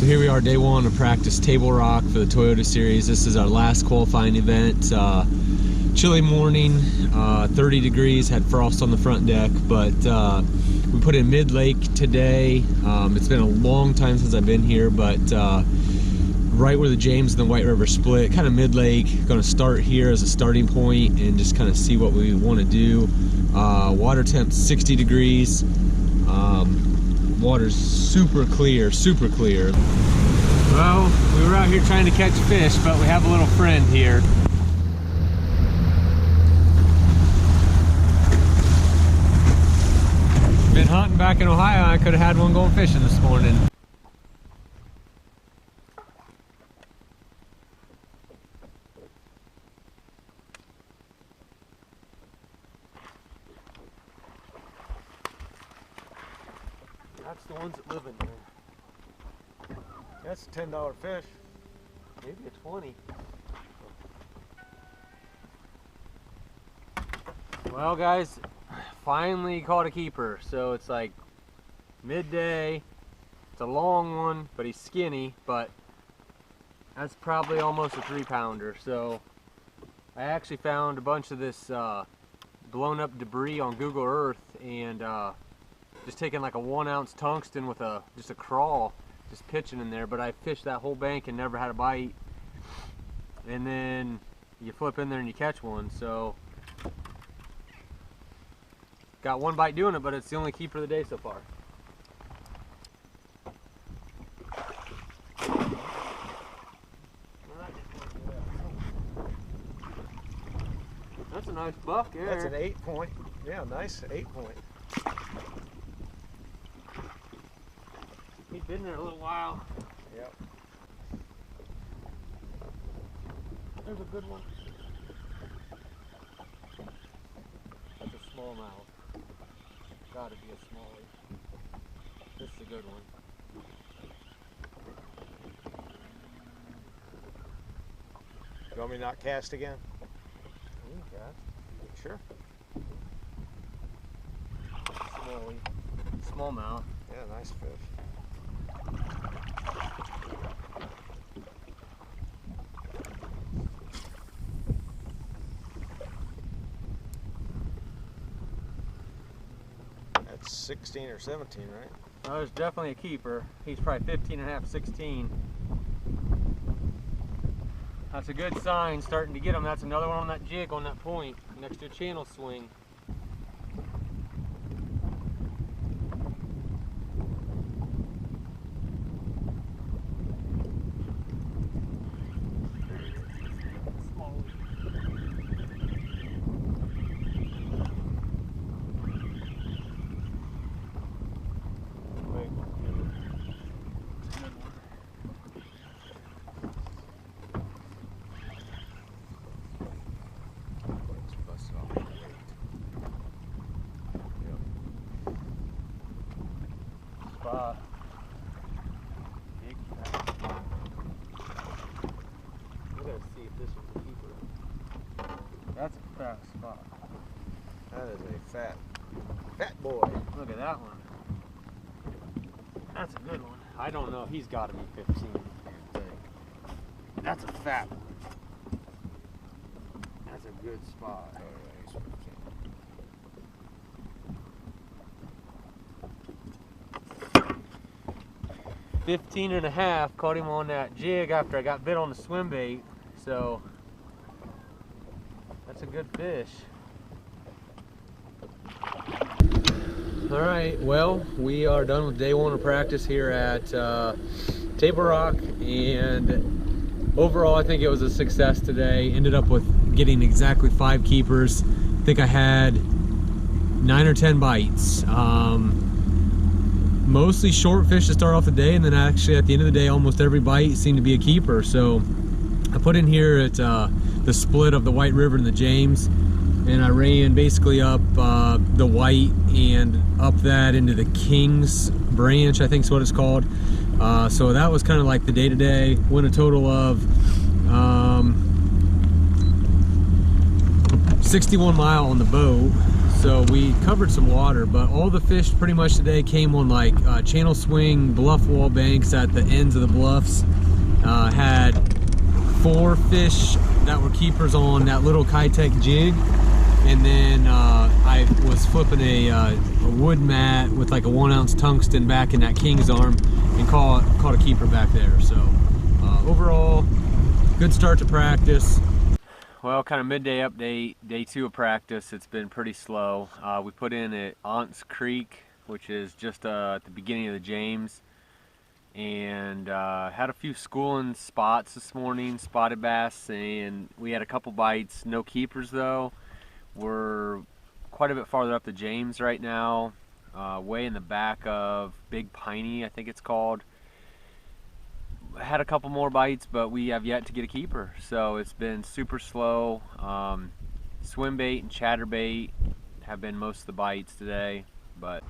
So here we are, day one of practice Table Rock for the Toyota Series. This is our last qualifying event. Chilly morning, 30 degrees, had frost on the front deck, but we put in mid-lake today. It's been a long time since I've been here, but right where the James and the White River split, kind of mid-lake. Going to start here as a starting point and just kind of see what we want to do. Water temp 60 degrees. Water's super clear, super clear. Well, we were out here trying to catch fish, but we have a little friend here. Been hunting back in Ohio. I could have had one going fishing this morning. That's the ones that live in there. That's a $10 fish. Maybe a 20. Well, guys, finally caught a keeper. So it's like midday. It's a long one, but he's skinny, but that's probably almost a 3-pounder. So I actually found a bunch of this blown up debris on Google Earth, and just taking like a 1-ounce tungsten with just a crawl, just pitching in there. But I fished that whole bank and never had a bite. And then you flip in there and you catch one. So got one bite doing it, but it's the only keeper of the day so far. That's a nice buck there. That's an 8-point. Yeah, nice 8-point. He's been there a little while. Yep. There's a good one. That's a smallmouth. Gotta be a smallie. This is a good one. You want me to not cast again? You can cast. Sure. Smallie. Smallmouth. Yeah, nice fish. That's 16 or 17, right? Oh, there's definitely a keeper. He's probably 15 and a half, 16. That's a good sign, starting to get him. That's another one on that jig on that point, next to a channel swing. Spot. Big fat spot. I gotta see if this one's a keeper. That's a fat spot. That is a fat boy. Look at that one. That's a good one. I don't know. He's got to be 15. I think. That's a fat one. That's a good spot. Oh, yeah, he's 15. 15 and a half, caught him on that jig after I got bit on the swim bait, so that's a good fish. All right, well, we are done with day one of practice here at Table Rock, and overall I think it was a success today. Ended up with getting exactly 5 keepers. I think I had 9 or 10 bites. Mostly short fish to start off the day, and then actually at the end of the day almost every bite seemed to be a keeper. So I put in here at the split of the White River and the James, and I ran basically up the White and up that into the King's branch, I think is what it's called. So that was kind of like the day-to-day. Went a total of 61 miles on the boat. So we covered some water, but all the fish pretty much today came on like channel swing bluff wall banks at the ends of the bluffs. Had 4 fish that were keepers on that little Keitech Jig, and then I was flipping a wood mat with like a 1 ounce tungsten back in that king's arm and caught a keeper back there. So overall, good start to practice. Well, kind of midday update, day 2 of practice. It's been pretty slow. We put in at Aunts Creek, which is just at the beginning of the James, and had a few schooling spots this morning, spotted bass, and we had a couple bites. No keepers though. We're quite a bit farther up the James right now, way in the back of Big Piney, I think it's called. Had a couple more bites, but we have yet to get a keeper, so it's been super slow. Swim bait and chatterbait have been most of the bites today, but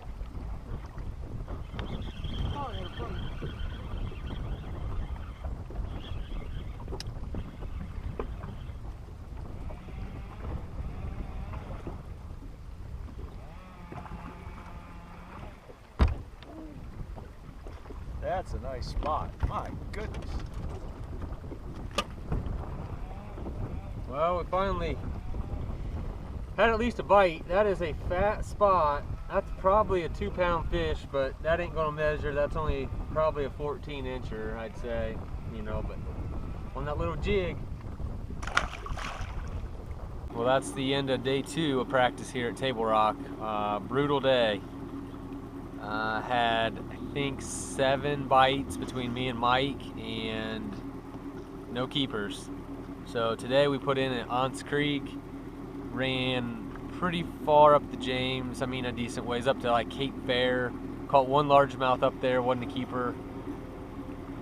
That's a nice spot. My goodness. well, we finally had at least a bite. That is a fat spot. That's probably a 2-pound fish, but that ain't gonna measure. That's only probably a 14-incher, I'd say, you know, but on that little jig. Well, that's the end of day 2 of practice here at Table Rock. Brutal day. Had, I think, 7 bites between me and Mike and no keepers. So today we put in at Aunts Creek, ran pretty far up the James, I mean a decent ways, up to like Cape Fair. Caught 1 largemouth up there, wasn't a keeper.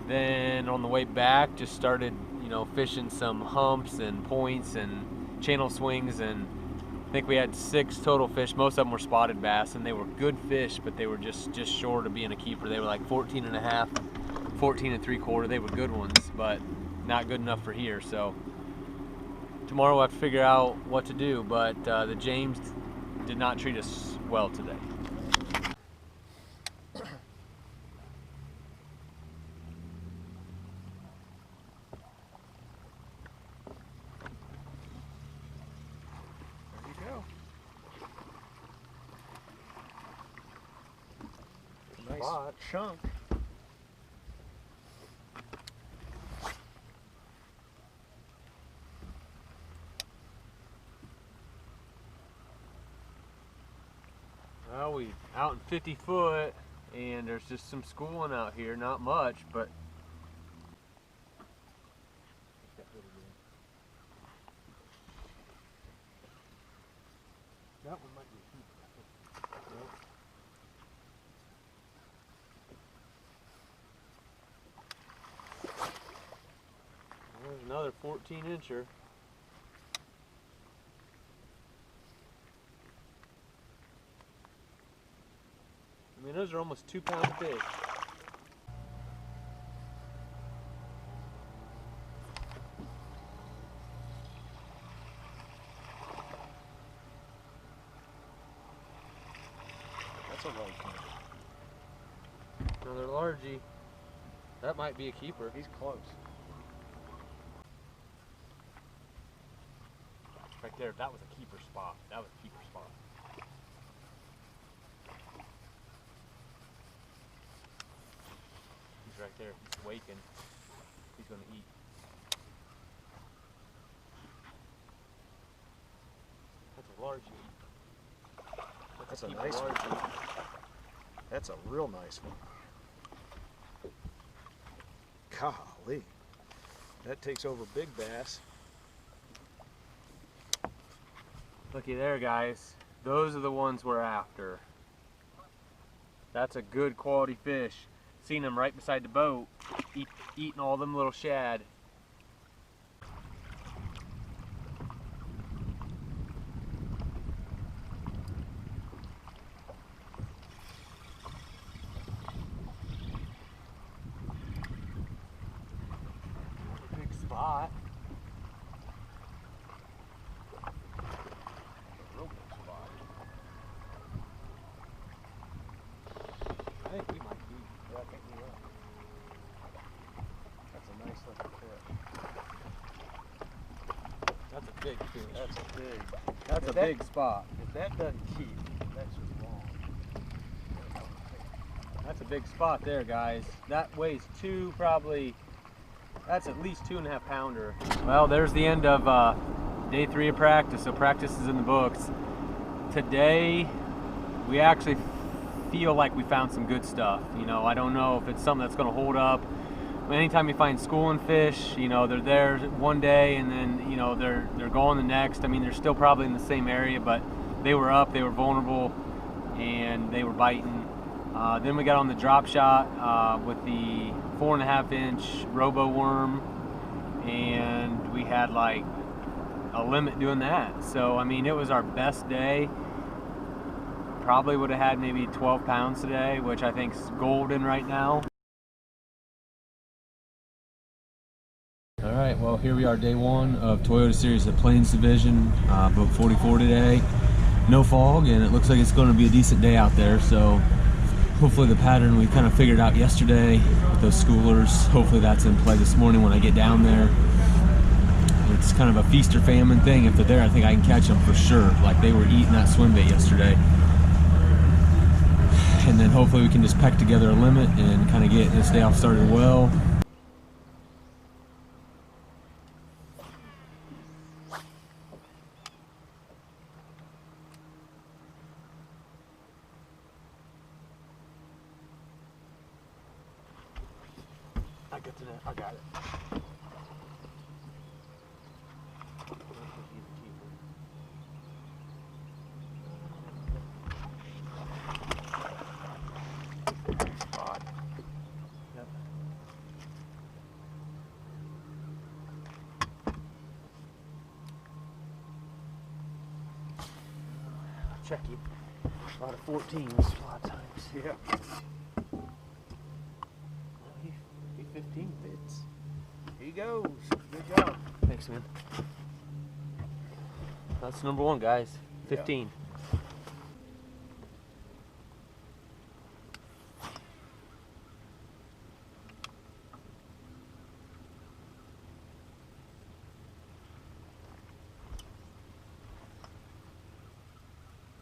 Then on the way back, just started, you know, fishing some humps and points and channel swings, and I think we had 6 total fish. Most of them were spotted bass, and they were good fish, but they were just short of being a keeper. They were like 14 and a half, 14 and 3/4. They were good ones, but not good enough for here. So tomorrow we'll have to figure out what to do, but the James did not treat us well today. Nice chunk. Well, we out in 50 foot, and there's just some schooling out here, not much, but that one might be a keeper. Yep. There's another 14-incher. I mean, those are almost 2-pound fish. That's a large one. Another largie. That might be a keeper. He's close. Right there, that was a keeper spot. That was a keeper spot. He's right there. He's waking. He's going to eat. That's a largie. That's a nice one. That's a real nice one. Golly. That takes over big bass. Looky there, guys. Those are the ones we're after. That's a good quality fish. Seen them right beside the boat, eating all them little shad. Big spot. Real big spot. think we might be. Yeah, I think we are. That's a nice looking fish. That's a big fish. That's a big. That's a big spot. If that doesn't keep, that's just wrong. That's a big spot there, guys. That weighs that's at least 2.5 pounder. Well, there's the end of day 3 of practice. So practice is in the books. Today, we actually feel like we found some good stuff. You know, I don't know if it's something that's going to hold up. Anytime you find schooling fish, you know, they're there one day and then, you know, they're gone the next. I mean, they're still probably in the same area, but they were up, they were vulnerable, and they were biting. Then we got on the Dropshot with the 4.5-inch Roboworm, and we had like a limit doing that. So, I mean, it was our best day. Probably would have had maybe 12 pounds today, which I think is golden right now. All right, well, here we are, day 1 of Toyota Series at Plains Division, boat 44 today. No fog, and it looks like it's going to be a decent day out there, so hopefully the pattern we kind of figured out yesterday with those schoolers, hopefully that's in play this morning when I get down there. It's kind of a feast or famine thing. If they're there, I think I can catch them for sure. Like they were eating that swim bait yesterday. And then hopefully we can just peck together a limit and kind of get this day off started well. I got to that. I got it. Yep. Check it. A lot of 14s a lot of times. Yeah. 15 fits. He goes. Good job. Thanks, man. That's number 1, guys. 15.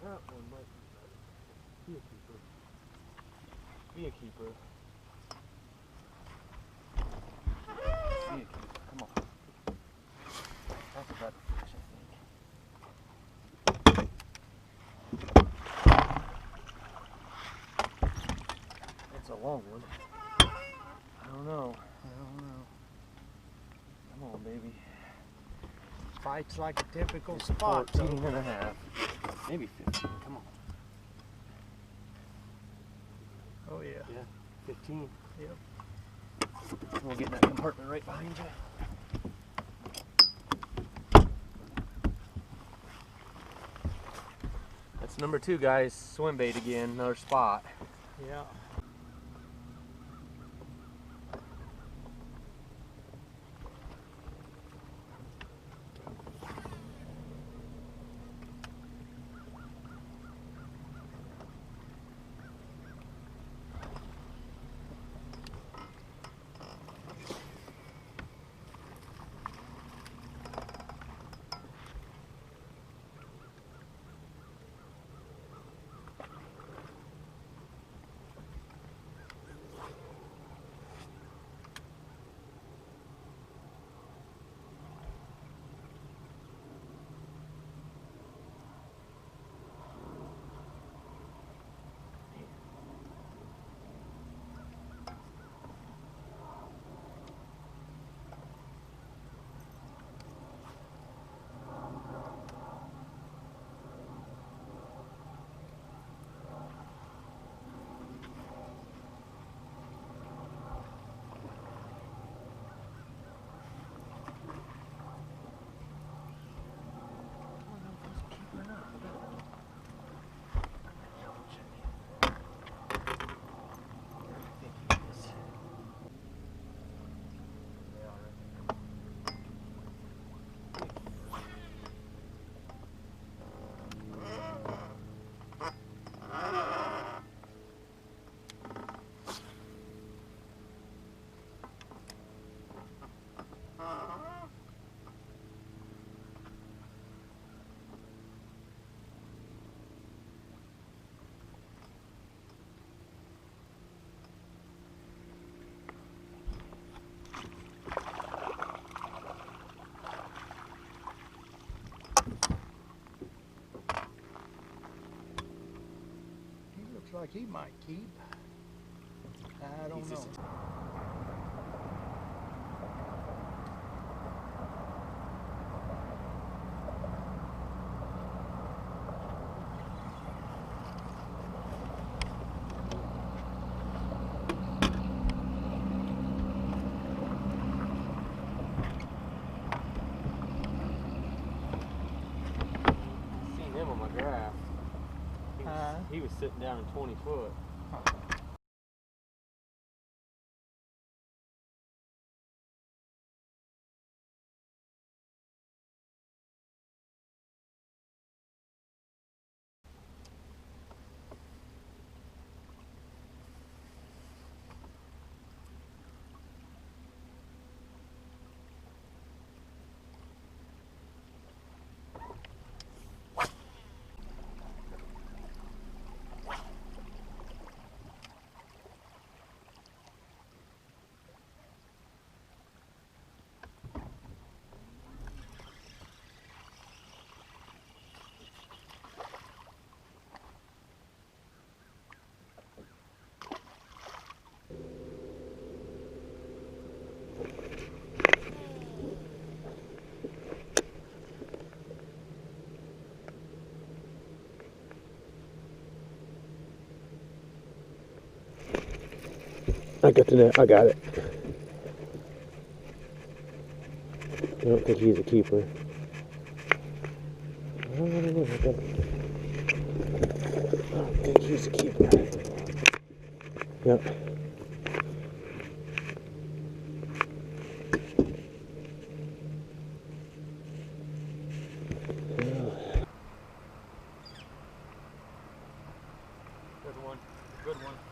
That one might be a keeper. Be a keeper. Come on. That's a better fish, I think. It's a long one. I don't know. Come on, baby. Fights like a typical It's spot. 14.5. Maybe 15. Come on. Oh, yeah. Yeah. 15. Yep. We'll get in that compartment right behind you. That's number 2, guys. Swim bait again, another spot. Yeah. Looks like he might keep. I don't know. Seen him on my graph. He was sitting down in 20 foot. I got the net. I got it. I don't think he's a keeper. I don't think he's a keeper. Yep. Good one. Good one.